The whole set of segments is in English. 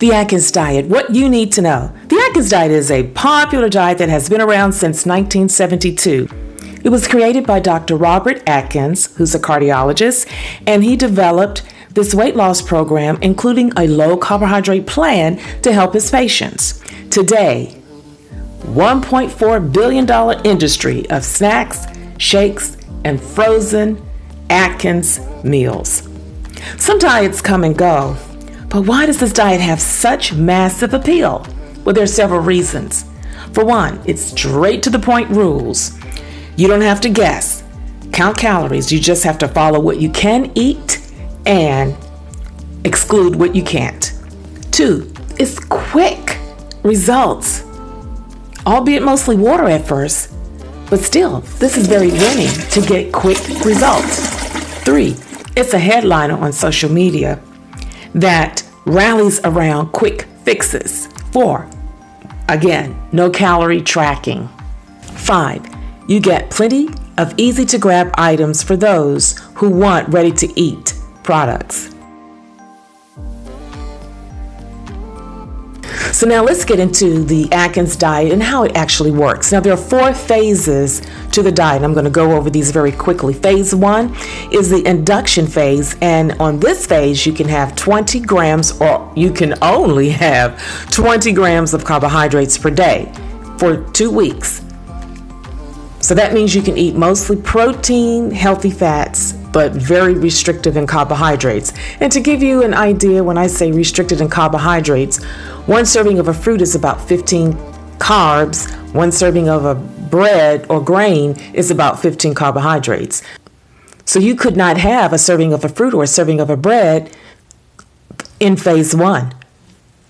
The Atkins Diet, what you need to know. The Atkins Diet is a popular diet that has been around since 1972. It was created by Dr. Robert Atkins, who's a cardiologist, and he developed this weight loss program, including a low carbohydrate plan to help his patients. Today, $1.4 billion industry of snacks, shakes, and frozen Atkins meals. Some diets come and go, but why does this diet have such massive appeal? Well, there are several reasons. For one, it's straight to the point rules. You don't have to guess, count calories. You just have to follow what you can eat and exclude what you can't. Two, it's quick results, albeit mostly water at first, but still, this is very winning to get quick results. Three, it's a headliner on social media that rallies around quick fixes. Four, again, no calorie tracking. Five, you get plenty of easy to grab items for those who want ready to eat products. So now let's get into the Atkins diet and how it actually works. Now there are 4 phases to the diet. I'm going to go over these very quickly. Phase 1 is the induction phase, and on this phase you can have 20 grams, or you can only have 20 grams of carbohydrates per day for 2 weeks. So that means you can eat mostly protein, healthy fats, but very restrictive in carbohydrates. And to give you an idea, when I say restricted in carbohydrates, 1 serving of a fruit is about 15 carbs. 1 serving of a bread or grain is about 15 carbohydrates. So you could not have a serving of a fruit or a serving of a bread in phase 1.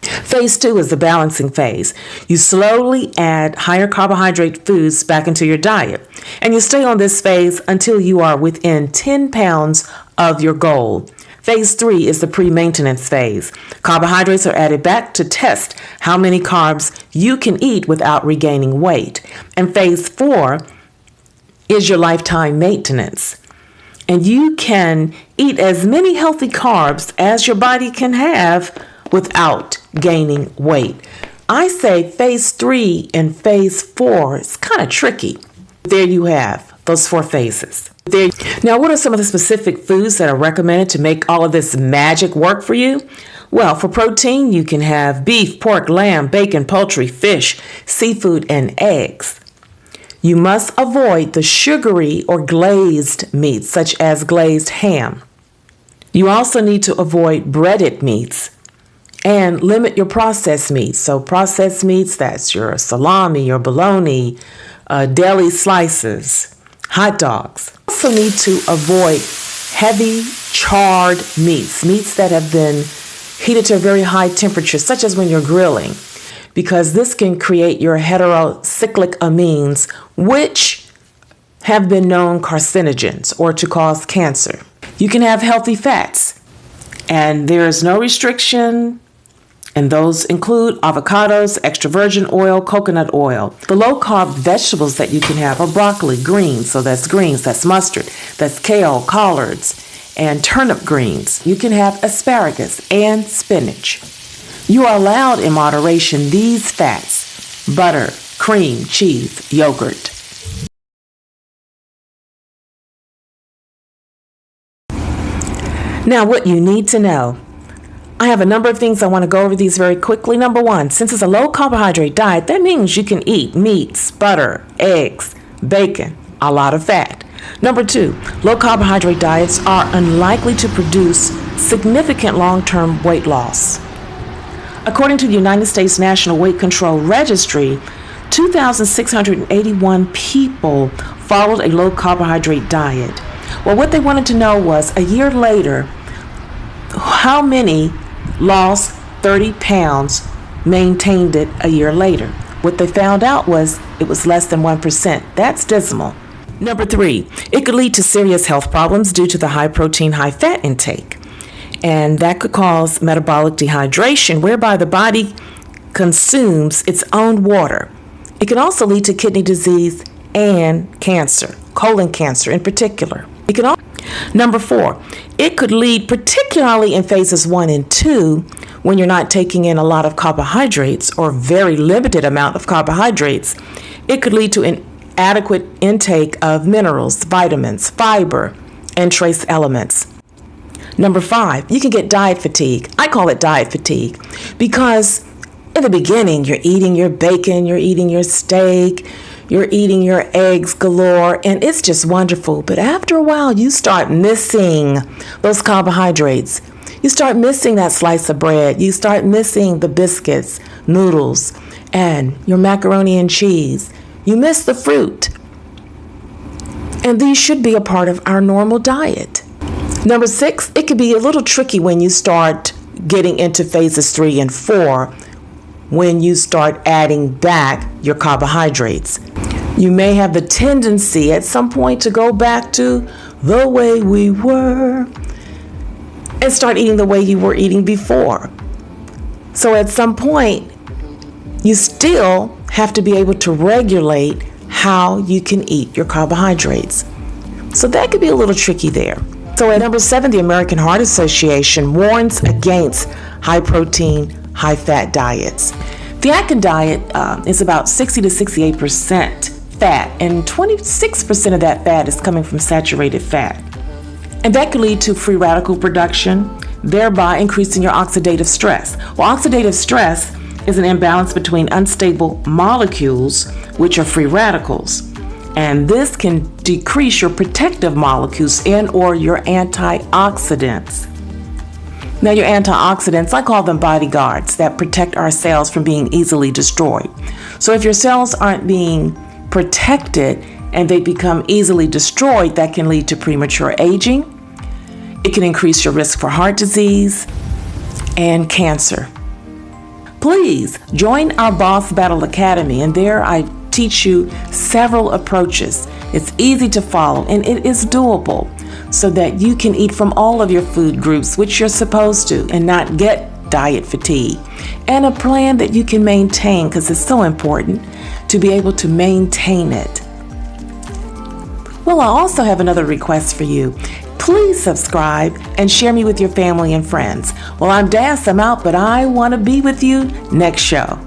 Phase 2 is the balancing phase. You slowly add higher carbohydrate foods back into your diet, and you stay on this phase until you are within 10 pounds of your goal. Phase 3 is the pre-maintenance phase. Carbohydrates are added back to test how many carbs you can eat without regaining weight. And phase 4 is your lifetime maintenance. And you can eat as many healthy carbs as your body can have without gaining weight. I say phase 3 and phase 4 is kind of tricky. There you have those 4 phases. Now, what are some of the specific foods that are recommended to make all of this magic work for you? Well, for protein, you can have beef, pork, lamb, bacon, poultry, fish, seafood, and eggs. You must avoid the sugary or glazed meats, such as glazed ham. You also need to avoid breaded meats and limit your processed meats. So processed meats, that's your salami, your bologna, deli slices, hot dogs. You also need to avoid heavy charred meats that have been heated to a very high temperature, such as when you're grilling, because this can create your heterocyclic amines, which have been known carcinogens or to cause cancer. You can have healthy fats, and there is no restriction, and those include avocados, extra virgin oil, coconut oil. The low-carb vegetables that you can have are broccoli, greens, so that's greens, that's mustard, that's kale, collards, and turnip greens. You can have asparagus and spinach. You are allowed in moderation these fats: butter, cream, cheese, yogurt. Now, what you need to know. I have a number of things I want to go over these very quickly. Number 1, since it's a low carbohydrate diet, that means you can eat meats, butter, eggs, bacon, a lot of fat. Number 2, low carbohydrate diets are unlikely to produce significant long-term weight loss. According to the United States National Weight Control Registry, 2,681 people followed a low carbohydrate diet. Well, what they wanted to know was, a year later, how many lost 30 pounds, maintained it a year later. What they found out was it was less than 1%. That's dismal. Number 3, it could lead to serious health problems due to the high protein, high fat intake. And that could cause metabolic dehydration, whereby the body consumes its own water. It can also lead to kidney disease and cancer, colon cancer in particular. It can also Number 4, it could lead, particularly in phases 1 and 2, when you're not taking in a lot of carbohydrates or very limited amount of carbohydrates, it could lead to an inadequate intake of minerals, vitamins, fiber, and trace elements. Number 5, you can get diet fatigue. I call it diet fatigue because in the beginning, you're eating your bacon, you're eating your steak, you're eating your eggs galore, and it's just wonderful. But after a while, you start missing those carbohydrates. You start missing that slice of bread. You start missing the biscuits, noodles, and your macaroni and cheese. You miss the fruit. And these should be a part of our normal diet. Number 6, it can be a little tricky when you start getting into phases 3 and 4, when you start adding back your carbohydrates. You may have the tendency at some point to go back to the way we were and start eating the way you were eating before. So at some point, you still have to be able to regulate how you can eat your carbohydrates. So that could be a little tricky there. So at number 7, the American Heart Association warns against high protein, high fat diets. The Atkins diet is about 60 to 68% fat, and 26% of that fat is coming from saturated fat. And that can lead to free radical production, thereby increasing your oxidative stress. Well, oxidative stress is an imbalance between unstable molecules, which are free radicals. And this can decrease your protective molecules and or your antioxidants. Now, your antioxidants, I call them bodyguards that protect our cells from being easily destroyed. So if your cells aren't being protected and they become easily destroyed, that can lead to premature aging. It can increase your risk for heart disease and cancer. Please join our Boss Battle Academy, and there I teach you several approaches. It's easy to follow and it is doable so that you can eat from all of your food groups, which you're supposed to, and not get diet fatigue. And a plan that you can maintain, because it's so important to be able to maintain it. Well, I also have another request for you. Please subscribe and share me with your family and friends. Well, I'm Das, I'm out, but I want to be with you next show.